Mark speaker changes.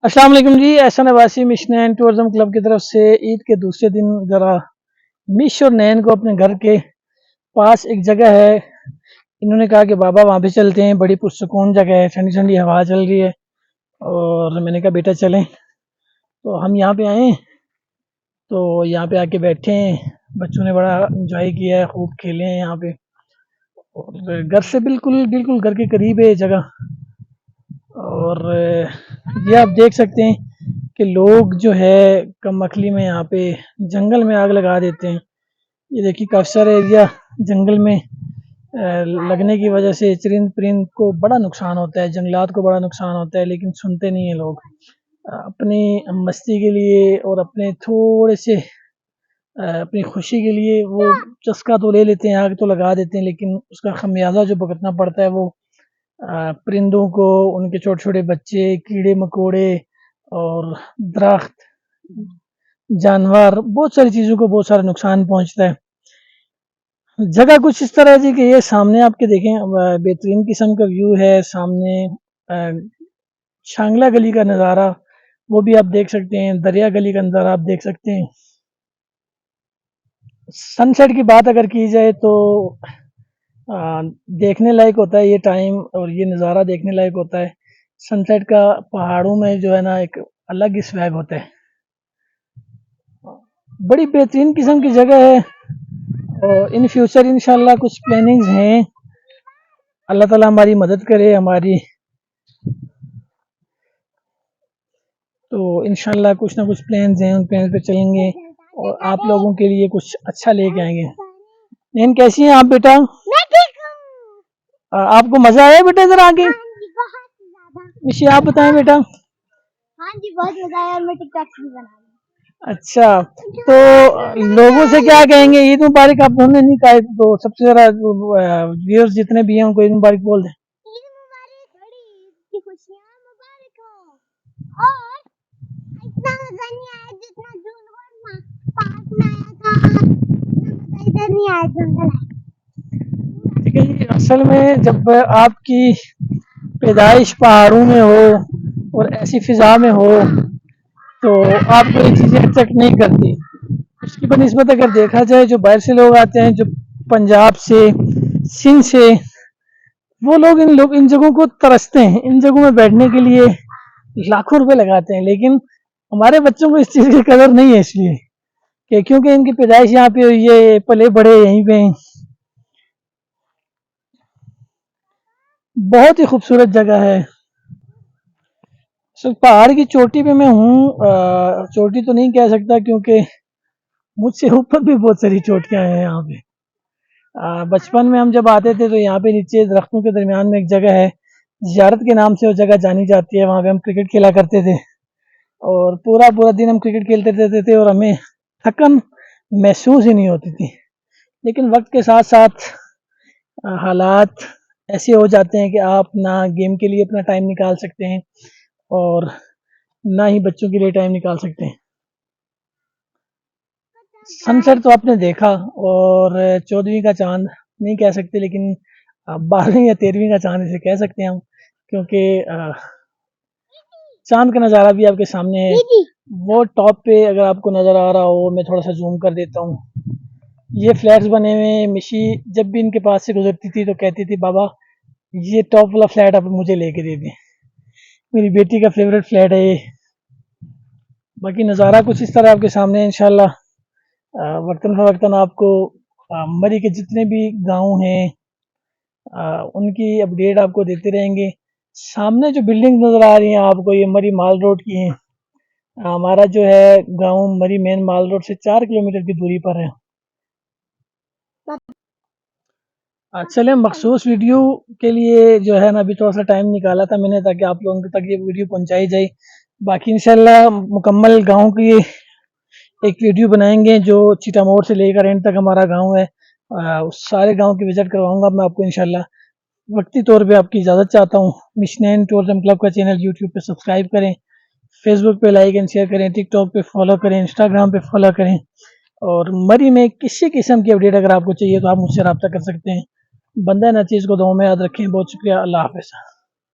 Speaker 1: अस्सलाम वालेकुम जी। Ehsan Abbasi mission and tourism club की तरफ से ईद के दूसरे दिन ज़रा मिश और नैन को अपने घर के पास एक जगह है, इन्होंने कहा कि बाबा वहाँ पे चलते हैं, बड़ी पुरसुकून जगह है, ठंडी ठंडी हवा चल रही है। और मैंने कहा बेटा चलें, तो हम यहाँ पे आए। तो यहाँ पे आके बैठे हैं, बच्चों ने बड़ा इंजॉय किया है, खूब खेले हैं यहाँ पे। और घर से बिल्कुल बिल्कुल घर के करीब है ये जगह। और ये आप देख सकते हैं कि लोग जो है कम मखली में यहाँ पे जंगल में आग लगा देते हैं। ये देखिए काफ़ी सारे एरिया जंगल में लगने की वजह से चरिंद परिंद को बड़ा नुकसान होता है, जंगलात को बड़ा नुकसान होता है, लेकिन सुनते नहीं है लोग। अपनी मस्ती के लिए और अपने थोड़े से अपनी खुशी के लिए वो चस्का तो ले लेते हैं, आग तो लगा देते हैं, लेकिन उसका खमियाजा जो भुगतना पड़ता है वो परिंदों को, उनके छोटे छोटे बच्चे, कीड़े मकोड़े और दरख्त, जानवर, बहुत सारी चीज़ों को बहुत सारा नुकसान पहुंचता है। जगह कुछ इस तरह है जी कि ये सामने आपके देखें बेहतरीन किस्म का व्यू है। सामने शांगला गली का नज़ारा वो भी आप देख सकते हैं, दरिया गली का नज़ारा आप देख सकते हैं। सनसेट की बात अगर की जाए तो देखने लायक होता है ये टाइम, और ये नज़ारा देखने लायक होता है। सनसेट का पहाड़ों में जो है ना एक अलग ही स्वैग होता है। बड़ी बेहतरीन किस्म की जगह है, और इन फ्यूचर इंशाल्लाह कुछ प्लानिंग्स हैं। अल्लाह ताला हमारी मदद करे हमारी, तो इंशाल्लाह कुछ ना कुछ प्लान्स हैं, उन प्लान पे चलेंगे और आप लोगों के लिए कुछ अच्छा लेके आएंगे। नैन कैसी हैं आप बेटा?
Speaker 2: मैं ठीक हूँ।
Speaker 1: आपको मजा आया बेटा इधर आके?
Speaker 2: हाँ जी, बहुत ज्यादा।
Speaker 1: मिशी आप बताएं बेटा।
Speaker 2: हाँ जी, बहुत मजा आया और मैं टिकटॉक भी बना रही हूँ।
Speaker 1: अच्छा, तो लोगों से क्या कहेंगे? ईद मुबारक आप दोनों ने नहीं कहा, तो सबसे ज़्यादा व्यूअर्स जितने भी हैं उनको ईद मुबारक बोल दें।
Speaker 2: ईद मुबारक, बड़ी ईद की खुशियाँ मुबारक हो। और इतना मजा नहीं आया जितना जून और पार्क में आया था, इतना मजा इधर नहीं आया जंगल आया।
Speaker 1: ठीक है जी, असल में जब आपकी पैदाइश पहाड़ों में हो और ऐसी फिजा में हो तो आपको ये चीज़ें अट्रैक्ट नहीं करती। उसकी बनिस्बत अगर देखा जाए, जो बाहर से लोग आते हैं, जो पंजाब से, सिंध से, वो लोग इन जगहों को तरसते हैं, इन जगहों में बैठने के लिए लाखों रुपए लगाते हैं। लेकिन हमारे बच्चों को इस चीज़ की कदर नहीं है, इसलिए कि क्योंकि इनकी पैदाइश यहाँ पे हुई है, पले बड़े यहीं पे। बहुत ही खूबसूरत जगह है। सर पहाड़ की चोटी पे मैं हूँ, चोटी तो नहीं कह सकता क्योंकि मुझसे ऊपर भी बहुत सारी चोटियाँ हैं यहाँ पे। बचपन में हम जब आते थे तो यहाँ पे नीचे दरख्तों के दरमियान में एक जगह है, ज़ियारत के नाम से वो जगह जानी जाती है। वहाँ पे हम क्रिकेट खेला करते थे और पूरा पूरा दिन हम क्रिकेट खेलते रहते थे और हमें थकन महसूस ही नहीं होती थी। लेकिन वक्त के साथ साथ हालात ऐसे हो जाते हैं कि आप ना गेम के लिए अपना टाइम निकाल सकते हैं और ना ही बच्चों के लिए टाइम निकाल सकते हैं। सनसेट तो आपने देखा, और 14वीं का चांद नहीं कह सकते, लेकिन 12वीं या 13वीं का चांद इसे कह सकते हैं हम, क्योंकि चांद का नज़ारा भी आपके सामने है। वो टॉप पे अगर आपको नज़र आ रहा हो, मैं थोड़ा सा जूम कर देता हूँ। ये फ्लैट्स बने हुए हैं। मिशी जब भी इनके पास से गुजरती थी तो कहती थी बाबा ये टॉप वाला फ्लैट आप मुझे लेके दे दें, मेरी बेटी का फेवरेट फ्लैट है ये। बाकी नज़ारा कुछ इस तरह आपके सामने है। इंशाल्लाह वक्तन फ़वक्तन आपको मरी के जितने भी गांव हैं उनकी अपडेट आपको देते रहेंगे। सामने जो बिल्डिंग नज़र आ रही हैं आपको, ये मरी माल रोड की हैं। हमारा जो है गांव मरी मेन माल रोड से 4 किलोमीटर की दूरी पर है। चले मखसूस वीडियो के लिए जो है ना अभी थोड़ा सा टाइम निकाला था मैंने, ताकि आप लोगों तक ये वीडियो पहुंचाई जाए। बाकी इंशाल्लाह मुकम्मल गांव की एक वीडियो बनाएंगे जो चिटामोर से लेकर एंड तक हमारा गांव है। उस सारे गांव की विजिट करवाऊंगा मैं आपको इंशाल्लाह। वक्ती तौर पे आपकी इजाज़त चाहता हूँ। मिशन एंड टूरिज्म क्लब का चैनल यूट्यूब पे सब्सक्राइब करें, फेसबुक पे लाइक एंड शेयर करें, टिकटॉक पे फॉलो करें, इंस्टाग्राम पे फॉलो करें। और मरी में किसी किस्म की अपडेट अगर आपको चाहिए तो आप मुझसे रब्ता कर सकते हैं। बंदा नचीज़ को दुआ में याद रखें। बहुत शुक्रिया। अल्लाह हाफ़िज़।